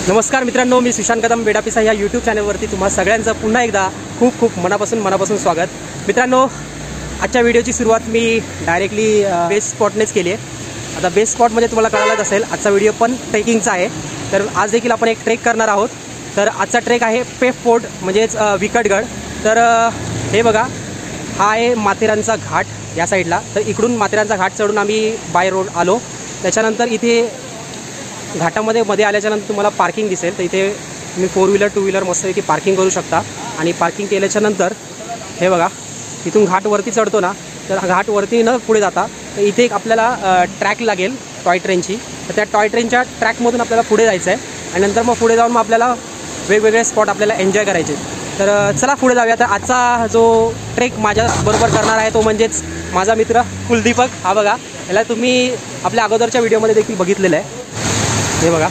नमस्कार मित्रांनो, मी सुशांत कदम बेडापिसा या यूट्यूब चॅनलवरती तुम्हा सगळ्यांचं पुन्हा एकदा खूप खूप मनापासून स्वागत. मित्रांनो, आजच्या व्हिडिओची सुरुवात मी डायरेक्टली बेस्ट स्पॉटनेच केली आहे. आता बेस्ट स्पॉट म्हणजे तुम्हाला कळालंच असेल, आजचा व्हिडिओ पण ट्रेकिंगचा आहे. तर आज देखील आपण एक ट्रेक करणार आहोत. तर आजचा ट्रेक आहे पेफ फोर्ट म्हणजेच विकटगड. तर हे बघा, हा आहे माथेरानचा घाट या साईडला. तर इकडून माथेरानचा घाट चढून आम्ही बाय रोड आलो. त्याच्यानंतर इथे घाटामध्ये मध्ये आल्याच्यानंतर तुम्हाला पार्किंग दिसेल. तर इथे तुम्ही 4 व्हीलर 2 व्हीलर मस्त इथे पार्किंग करू शकता. आणि पार्किंग केल्याच्यानंतर हे बघा, इथून घाटवरती चढतो ना, तर घाटवरती न पुढे जाता तर इथे एक आपल्याला ट्रॅक लागेल टॉय ट्रेनची. तर त्या टॉय ट्रेनच्या ट्रॅकमधून आपल्याला पुढे जायचं आहे आणि नंतर मग पुढे जाऊन मग आपल्याला वेगवेगळे स्पॉट आपल्याला एन्जॉय करायचे. तर चला पुढे जाऊया. तर आजचा जो ट्रेक माझ्याबरोबर करणार आहे तो म्हणजेच माझा मित्र कुलदीपक. हा बघा, याला तुम्ही आपल्या अगोदरच्या व्हिडिओमध्ये देखील बघितलेलं आहे. हे बघा,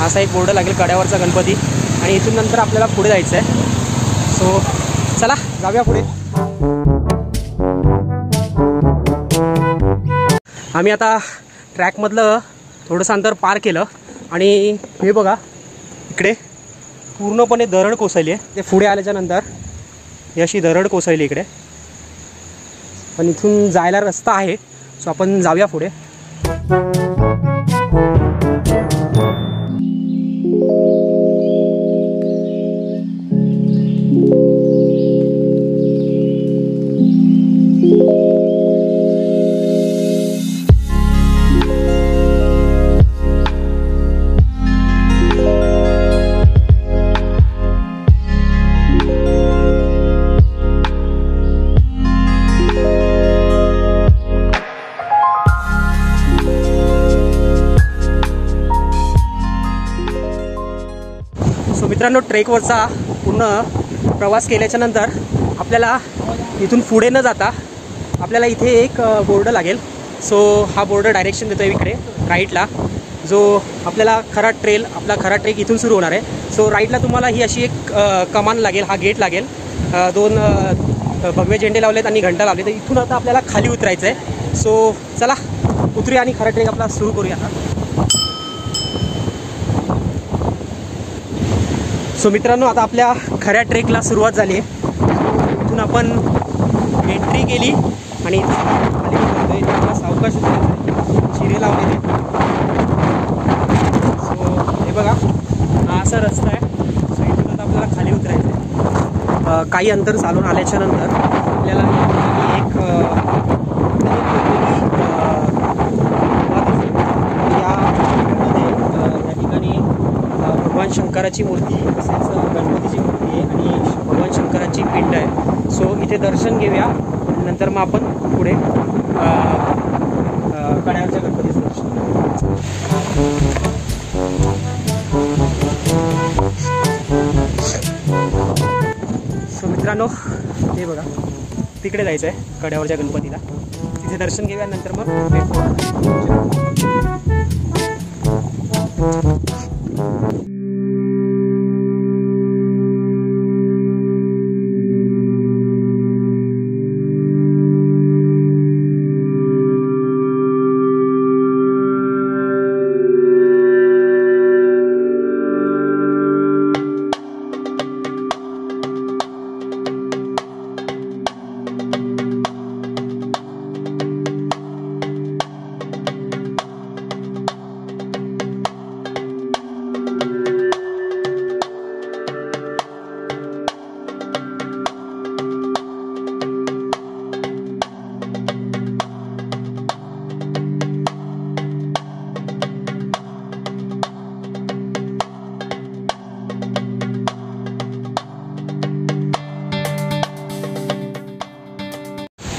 असा एक बोर्ड लागेल कड्यावरचा गणपती आणि इथून नंतर आपल्याला पुढे जायचं आहे. सो चला जाऊया पुढे. आम्ही आता ट्रॅकमधलं थोडंसं अंतर पार केलं आणि हे बघा, इकडे पूर्णपणे दरड कोसळली आहे. ते पुढे आल्याच्यानंतर ही अशी दरड कोसळली इकडे, पण इथून जायला रस्ता आहे. सो आपण जाऊया पुढे. मित्रांनो, ट्रेकवरचा पूर्ण प्रवास केल्याच्यानंतर आपल्याला इथून पुढे न जाता आपल्याला इथे एक बोर्ड लागेल. सो हा बोर्ड डायरेक्शन देतो आहे इकडे राईटला, जो आपल्याला आपला खरा ट्रेक इथून सुरू होणार आहे. सो राईटला तुम्हाला ही अशी एक कमान लागेल, हा गेट लागेल. 2 भगवे झेंडे लावलेत आणि घंटा लावले. तर इथून आता आपल्याला खाली उतरायचं आहे. सो चला उतरूया आणि खरा ट्रेक आपला सुरू करूया आता. सो मित्रांनो, आता आपल्या खऱ्या ट्रेकला सुरुवात झाली आहे. इथून आपण एंट्री केली आणि खाली उतरतोय. त्याला सावकाश चिरे लावलेले. सो हे बघा, हा असा रस्ता आहे. सो इथून आता आपल्याला खाली उतरायचं आहे. काही अंतर चालून आल्याच्यानंतर आपल्याला एक या ठिकाणी भगवान शंकराची मूर्ती तसेच गणपतीची मूर्ती आहे आणि भगवान शंकराची पिंड आहे. सो इथे दर्शन घेऊया आणि नंतर मग आपण पुढे कड्यावरच्या गणपतीचं दर्शन घेऊ. सो मित्रांनो, हे बघा, तिकडे जायचं आहे कड्यावरच्या गणपतीला. तिथे दर्शन घेऊया, नंतर मग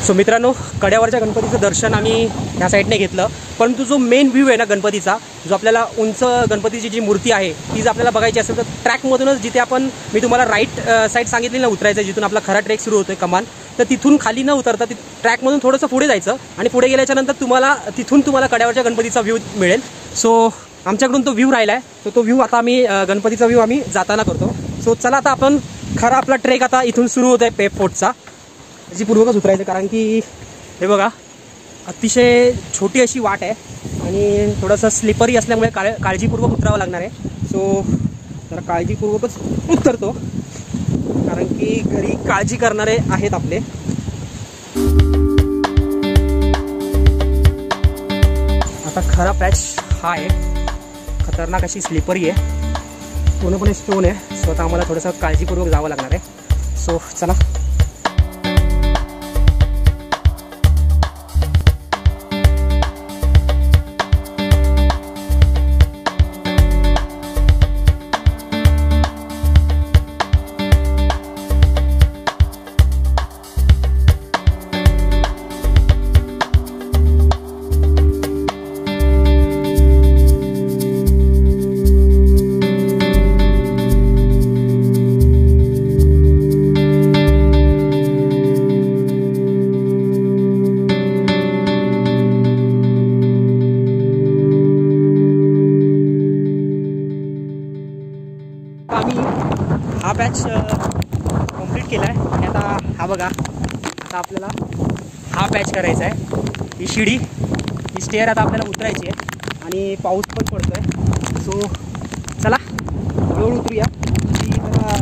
सो मित्रांनो, कड्यावरच्या गणपतीचं दर्शन आम्ही ह्या साईडने घेतलं. परंतु जो मेन व्ह्यू आहे ना गणपतीचा, जो आपल्याला उंच गणपतीची जी मूर्ती आहे ती जर आपल्याला बघायची असेल तर ट्रॅकमधूनच जिथे मी तुम्हाला राईट साईड सांगितली ना उतरायचं, जिथून आपला खरा ट्रेक सुरू होतोय कमान, तर तिथून खाली न उतरता ट्रॅकमधून थोडंसं पुढे जायचं आणि पुढे गेल्याच्यानंतर तिथून तुम्हाला कड्यावरच्या गणपतीचा व्ह्यू मिळेल. सो आमच्याकडून तो व्ह्यू राहिला आहे. तर तो व्ह्यू आता आम्ही गणपतीचा व्ह्यू आम्ही जाताना करतो. सो चला आता आपण खरा आपला ट्रेक आता इथून सुरू होत आहे पेफ फोर्टचा. काळजीपूर्वकच उतरायचं, कारण की हे बघा अतिशय छोटी अशी वाट आहे आणि थोडंसं स्लिपरी असल्यामुळे काळजीपूर्वक उतरावं लागणार आहे. सो जरा काळजीपूर्वकच उतरतो, कारण की घरी काळजी करणारे आहेत आपले. आता खरा पॅच हा आहे, खतरनाक अशी स्लिपरी आहे, पूर्णपणे स्टोन आहे. सो आता आम्हाला थोडंसं काळजीपूर्वक जावं लागणार आहे. सो चला. आम्ही हा बॅच कंप्लीट केला आहे आणि आता हा बघा, आता आपल्याला हा बॅच करायचा आहे. ही शिडी, ही स्टेअर आता आपल्याला उतरायची आहे आणि पाऊस पण पडतो आहे. सो चला हळूहळू उतरूया. ही जरा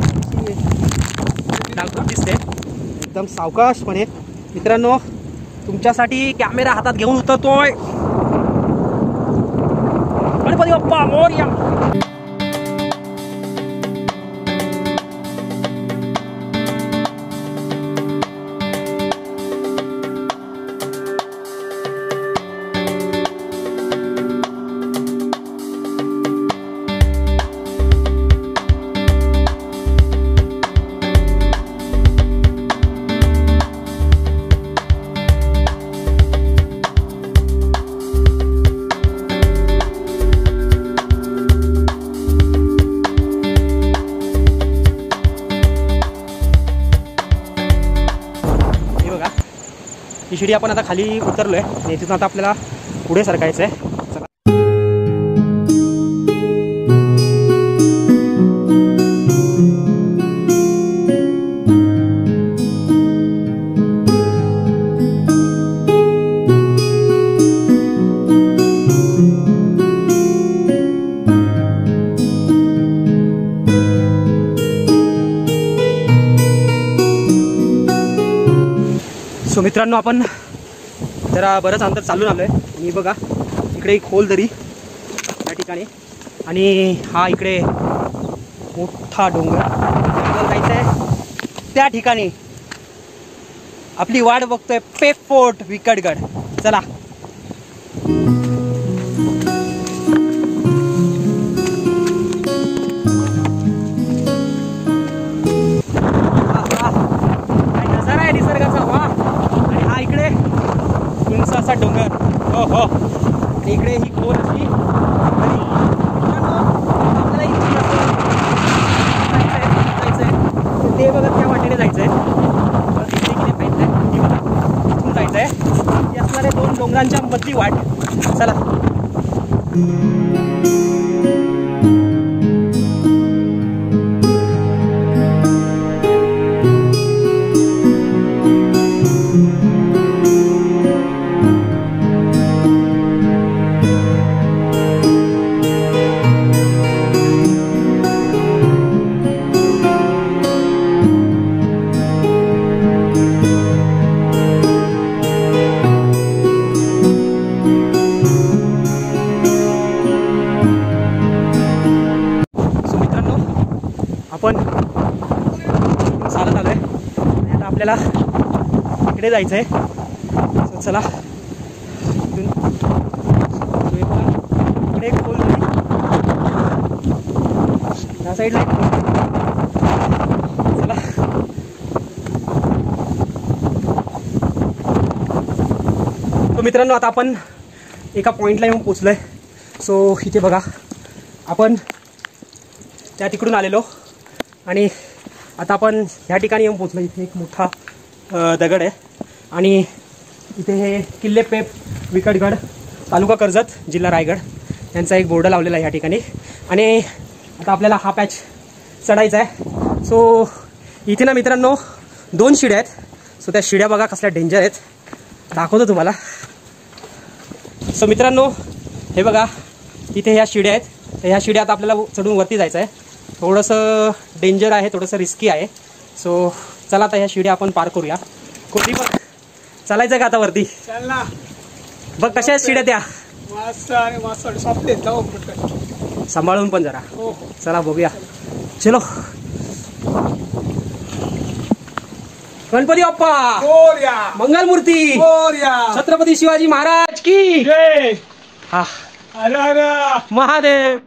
डागडुग दिसते, एकदम सावकाशपणे. मित्रांनो, तुमच्यासाठी कॅमेरा हातात घेऊन उतरतोय. गणपती बाप्पा मोरया. ही शिडी आपण आता खाली उतरलोय आणि तिथून आता आपल्याला पुढे सरकायचं आहे. चला. सो मित्रांनो, आपण जरा बरंच अंतर चालून आलो आहे आणि बघा इकडे एक खोल दरी या ठिकाणी आणि हा इकडे मोठा डोंगर. आपल्याला जायचं आहे त्या ठिकाणी. आपली वाट बघतोय पेप फोर्ट विकटगड. चला. नजारा आहे निसर्गाचा, वा. आणि हा इकडे उंच असा डोंगर. हो हो. आणि इकडे ही खोल अशी ते बघा, त्या वाटेने जायचं आहे. इथून जायचं आहे. ते असणारे दोन डोंगरांच्या मधली वाट. चला. आपण चालत आलोय आणि आता आपल्याला इकडे जायचं आहे. सो चला. इकडे खोल या साईडला. चला. तो मित्रांनो, आता आपण एका पॉईंटला येऊन पोचलोय. सो इथे बघा, आपण त्या तिकडून आलेलो आणि आता आपण ह्या ठिकाणी येऊन पोचलो. इथे एक मोठा दगड आहे आणि इथे हे किल्ले पेप विकटगड, तालुका कर्जत, जिल्हा रायगड यांचा एक बोर्ड लावलेला आहे ह्या ठिकाणी. आणि आता आपल्याला हा पॅच चढायचा आहे. सो इथे ना मित्रांनो 2 शिड्या आहेत. सो त्या शिड्या बघा कसल्या डेंजर आहेत, दाखवतो तुम्हाला. सो मित्रांनो, हे बघा इथे ह्या शिड्या आहेत तर ह्या शिड्या आता आपल्याला चढून वरती जायचं आहे. थोडंसं डेंजर आहे, थोडंसं रिस्की आहे. सो चला आता ह्या शिड्या आपण पार करूया. कोणी बघ चालायचं का आता वरती? चल ना. बघ कशा आहेत शिड्या त्या. सांभाळून पण जरा. चला बघूया. चलो. गणपती बाप्पा मंगलमूर्ती छत्रपती शिवाजी महाराज की जय. हा हर हर महादेव.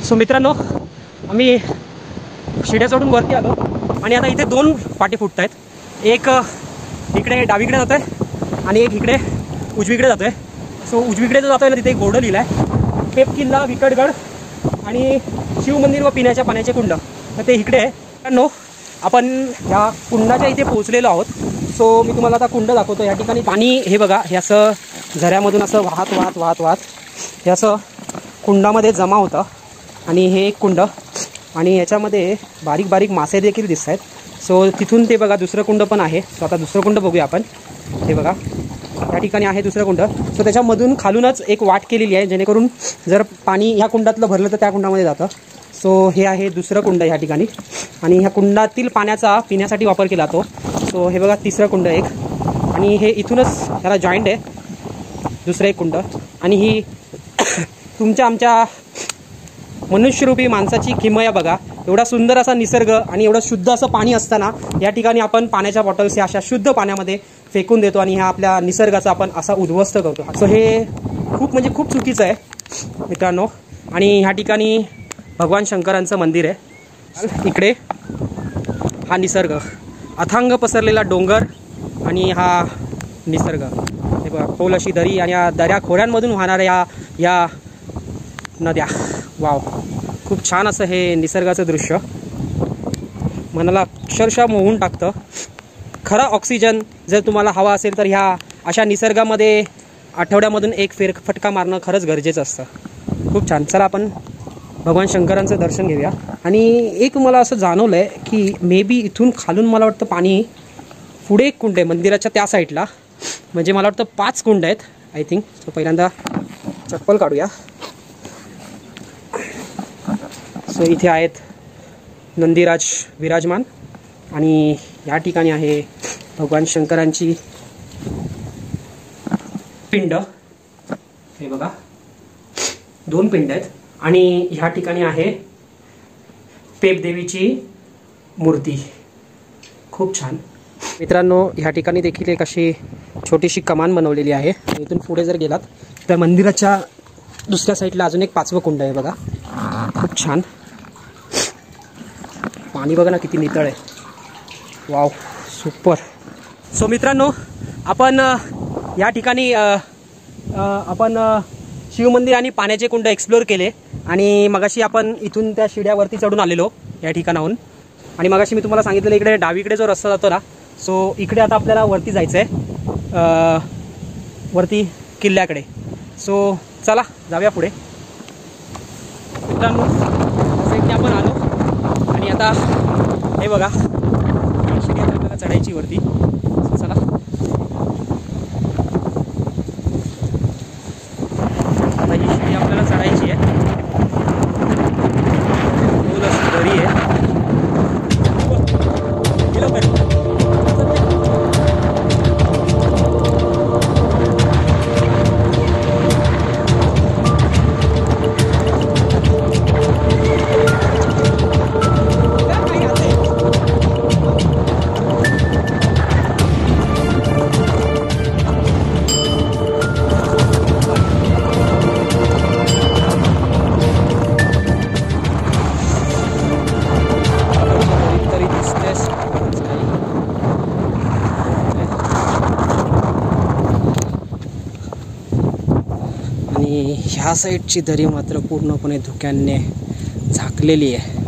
सो मित्रांनो, आम्ही शिड्या चढून वरती आलो आणि आता इथे 2 पाटे फुटत आहेत. एक इकडे डावीकडे जातो आहे आणि एक इकडे उजवीकडे जातो आहे. सो उजवीकडे जो जातो आहे ना, तिथे एक बोर्ड लिहिला आहे, पेप किल्ला विकटगड आणि शिवमंदिर व पिण्याच्या पाण्याचे कुंड. तर ते इकडे आहे. मित्रांनो, आपण ह्या कुंडाच्या इथे पोहोचलेलो आहोत. सो मी तुम्हाला आता कुंड दाखवतो. या ठिकाणी पाणी हे बघा, हे असं झऱ्यामधून असं वाहत वाहत वाहत वाहत हे असं कुंडामध्ये जमा होतं. आणि हे एक कुंड आणि याच्यामध्ये बारीक बारीक मासे देखील दिसत आहेत. सो तिथून ते बघा दुसरं कुंड पण आहे. सो आता दुसरं कुंड बघूया आपण. हे बघा या ठिकाणी आहे दुसरं कुंड. सो त्याच्यामधून खालूनच एक वाट केलेली आहे, जेणेकरून जर पाणी ह्या कुंडातलं भरलं तर त्या कुंडामध्ये जातं. सो हे आहे दुसरं कुंड ह्या ठिकाणी आणि ह्या कुंडातील पाण्याचा पिण्यासाठी वापर केला जातो. सो हे बघा तिसरं कुंड एक आणि हे इथूनच ह्याला जॉईंट आहे दुसरं एक कुंड. आणि ही तुमच्या आमच्या मनुष्यरूपी माणसाची किमया बघा. एवढा सुंदर असा निसर्ग आणि एवढं शुद्ध असं पाणी असताना या ठिकाणी आपण पाण्याच्या बॉटल्स ह्या अशा शुद्ध पाण्यामध्ये फेकून देतो आणि ह्या आपल्या निसर्गाचा आपण असा उद्ध्वस्त करतो. सो हे खूप म्हणजे खूप चुकीचं आहे मित्रांनो. आणि ह्या ठिकाणी भगवान शंकरांचं मंदिर आहे. इकडे हा निसर्ग, अथांग पसरलेला डोंगर आणि हा निसर्ग. हे बघा खोल अशी दरी आणि या दऱ्या खोऱ्यांमधून वाहणाऱ्या या नद्या. वाव, खूप छान असं हे निसर्गाचं दृश्य मनाला अक्षरशः मोहून टाकतं. खरा ऑक्सिजन जर तुम्हाला हवा असेल तर ह्या अशा निसर्गामध्ये आठवड्यामधून एक फटका मारणं खरंच गरजेचं असतं. खूप छान. चला आपण भगवान शंकरांचं दर्शन घेऊया. आणि एक मला असं जाणवलं आहे की मे बी इथून खालून मला वाटतं पाणी पुढे एक कुंड आहे मंदिराच्या त्या साईडला. म्हणजे मला वाटतं 5 कुंड आहेत आय थिंक. सो पहिल्यांदा चप्पल काढूया. सो इथे आहेत नंदीराज विराजमान आणि या ठिकाणी आहे भगवान शंकरांची पिंड. हे बघा 2 पिंड आहेत आणि ह्या ठिकाणी आहे पेपदेवीची मूर्ती. खूप छान मित्रांनो. ह्या ठिकाणी देखील एक अशी छोटीशी कमान बनवलेली आहे. इथून पुढे जर गेलात तर मंदिराच्या दुसऱ्या साईडला अजून एक 5वं कुंड आहे बघा. खूप छान. पाणी बघा ना किती नितळ आहे. Wow, super. सो मित्रांनो, आपण या ठिकाणी आपण शिवमंदिर आणि पाण्याचे कुंड एक्सप्लोर केले आणि मगाशी आपण इथून त्या शिड्यावरती चढून आलेलो या ठिकाणाहून. आणि मगाशी मी तुम्हाला सांगितलेलं इकडे डावीकडे जो रस्ता जातो ना, सो इकडे आता आपल्याला वरती जायचं आहे, वरती किल्ल्याकडे. सो चला जाऊया पुढे. मित्रांनो, जसं की आपण आलो आणि आता हे बघा शिडी आपल्याला चढायची वरती. चला आता ही शिडी आपल्याला चढायची आहे. ह्या साईडची दरी मात्र पूर्णपणे धुक्याने झाकलेली आहे.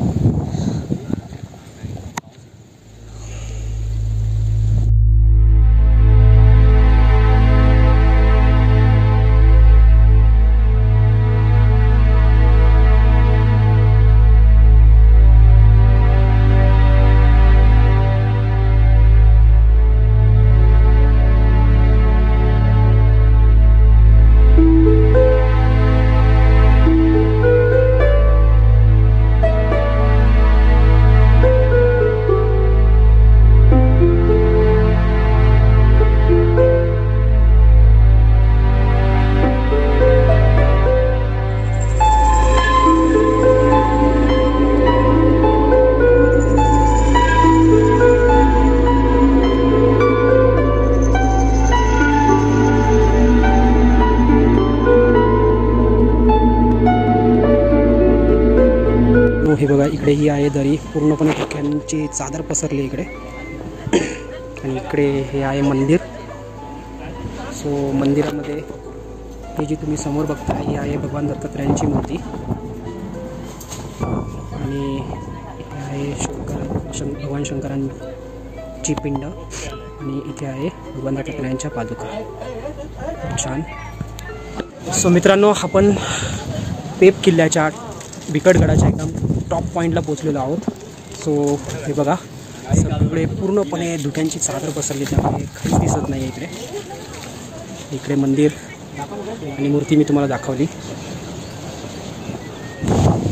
हे बघा, इकडे ही आहे दरी, पूर्णपणे धुक्यांची चादर पसरली इकडे. आणि इकडे हे आहे मंदिर. सो मंदिरामध्ये ही जी तुम्ही समोर बघता ही आहे भगवान दत्तात्रयांची मूर्ती. आणि इथे आहे भगवान शंकरांची पिंड. आणि इथे आहे भगवान दत्तात्रयांच्या पादुका. छान. सो मित्रांनो, आपण पेप किल्ल्याच्या बिकटगडाच्या एकदम टॉप पॉईंटला पोचलेलो आहोत. सो हे बघा, सगळे पूर्णपणे धुक्यांची चादर पसरली, त्यामुळे काहीच दिसत नाही इकडे. इकडे मंदिर आणि मूर्ती मी तुम्हाला दाखवली.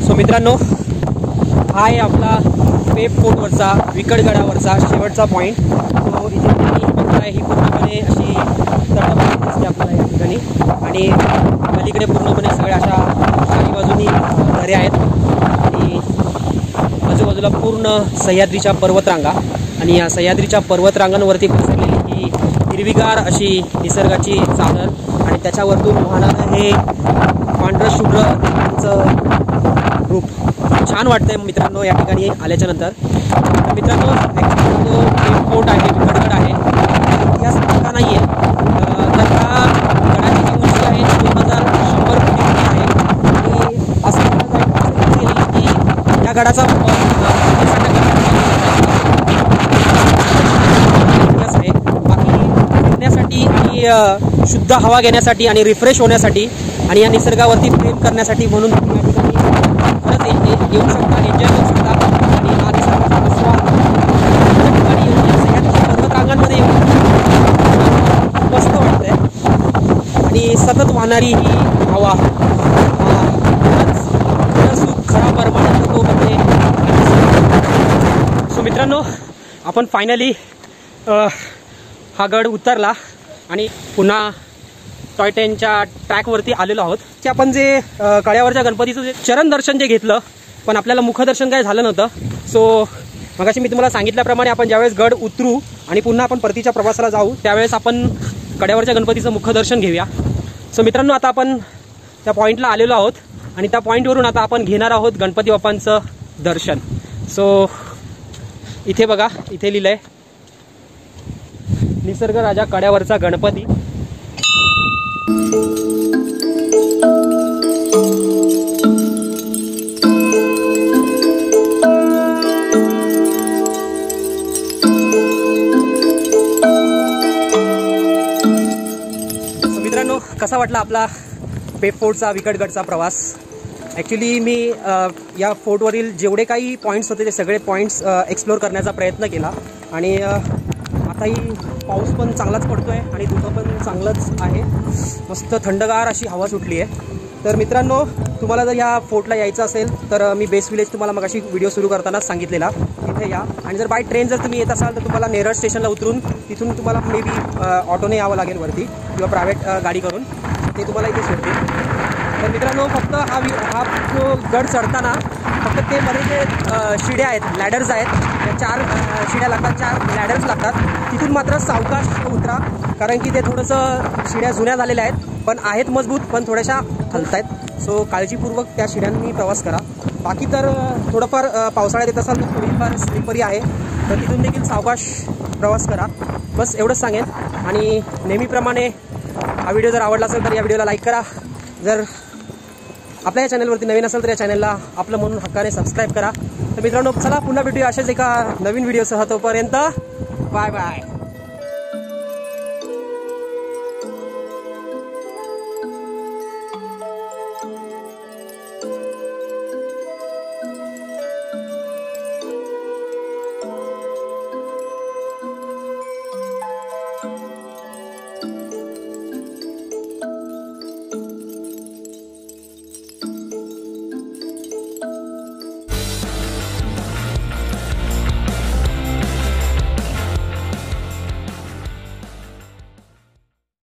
सो मित्रांनो, हा आहे आपला पेप फोर्टवरचा विकटगडावरचा शेवटचा पॉईंट. तो इथे तुम्ही बघताय, ही पूर्णपणे अशी तटबंदी दिसते आपल्याला या ठिकाणी. आणि पलीकडे पूर्णपणे सगळ्या अशा चारी बाजूनी दऱ्या आहेत. आणि आजूबाजूला पूर्ण सह्याद्रीच्या पर्वतरांगा. आणि या सह्याद्रीच्या पर्वतरांगांवरती पसरलेली ही हिरवीगार अशी निसर्गाची चादर. आणि त्याच्यावरतून वाहणारं हे पांढरं शुभ्रचं रूप छान वाटतंय मित्रांनो या ठिकाणी आल्याच्या नंतर. तर मित्रांनो, जो फोर्ट आहे, विकटगड आहे, इतिहास मोठा नाही आहे. तर हा गडाची जी उंची आहे 2100 फूट आहे. आणि असं म्हटलं की या गडाचा इतिहास आहे. बाकी फिरण्यासाठी आणि शुद्ध हवा घेण्यासाठी आणि रिफ्रेश होण्यासाठी आणि या निसर्गावरती प्रेम करण्यासाठी म्हणून तुम्ही या ठिकाणी खरंच येऊ शकता, एन्जॉय करू शकता. आणि हा निसर्गाचा आस्वाद या ठिकाणी सह्याद्रीच्या पर्वतरांगांमध्ये येऊन मस्त वाटतंय. आणि सतत वाहणारी ही हवा सुख खरा परमानंद तो म्हणजे. सो मित्रांनो, आपण फायनली हा गड उतरला आणि पुन्हा टॉय ट्रेनच्या ट्रॅकवरती आलेलो आहोत. की आपण जे कळ्यावरच्या गणपतीचं जे चरण दर्शन जे घेतलं, पण आपल्याला मुखदर्शन काय झालं नव्हतं. सो मगाशी मी तुम्हाला सांगितल्याप्रमाणे आपण ज्यावेळेस गड उतरू आणि पुन्हा आपण परतीच्या प्रवासाला जाऊ, त्यावेळेस आपण कड्यावरच्या गणपतीचं मुखदर्शन घेऊया. सो मित्रांनो, आता आपण त्या पॉईंटला आलेलो आहोत आणि त्या पॉईंटवरून आता आपण घेणार आहोत गणपती बाप्पांचं दर्शन. सो इथे बघा, इथे लिहिलंय निसर्ग राजा कड्यावरचा गणपती. मित्रांनो, कसा वाटला आपला पेप फोर्टचा विकटगडचा प्रवास? ॲक्च्युली मी या फोर्टवरील जेवढे काही पॉईंट्स होते ते सगळे पॉईंट्स एक्सप्लोर करण्याचा प्रयत्न केला. आणि आताही पाऊस पण चांगलाच पडतो आहे आणि धुकं पण चांगलंच आहे. मस्त थंडगार अशी हवा सुटली आहे. तर मित्रांनो, तुम्हाला जर या फोर्टला यायचं असेल तर मी बेस्ट विलेज तुम्हाला मगाशी व्हिडिओ सुरू करतानाच सांगितलेला, तिथे या. आणि जर बाय ट्रेन जर तुम्ही येत असाल तर तुम्हाला नेरळ स्टेशनला उतरून तिथून तुम्हाला मे बी ऑटोने यावं लागेल वरती किंवा प्रायव्हेट गाडी करून, ते तुम्हाला इथे सोडतील. तर मित्रांनो, फक्त हा जो गड चढताना फक्त ते मध्ये जे शिड्या आहेत, लॅडर्स आहेत, त्या 4 शिड्या लागतात, 4 लॅडर्स लागतात. तिथून मात्र सावकाश उतरा, कारण की ते थोडंसं शिड्या जुन्या झालेल्या आहेत, पण आहेत मजबूत, पण थोड्याशा हलत आहेत. सो काळजीपूर्वक त्या शिड्यांनी प्रवास करा. बाकी तर थोडंफार पावसाळ्यात येत असाल तर थोडीफार स्लिपरी आहे, तर तिथून देखील सावकाश प्रवास करा. बस एवढंच सांगेन. आणि नेहमीप्रमाणे हा व्हिडिओ जर आवडला असेल तर या व्हिडिओला लाईक करा. जर आपल्या या चॅनलवरती नवीन असेल तर या चॅनलला आपलं म्हणून हक्काने सबस्क्राईब करा. तर मित्रांनो चला पुन्हा भेटूया अशाच एका नवीन व्हिडिओसह. तोपर्यंत बाय बाय.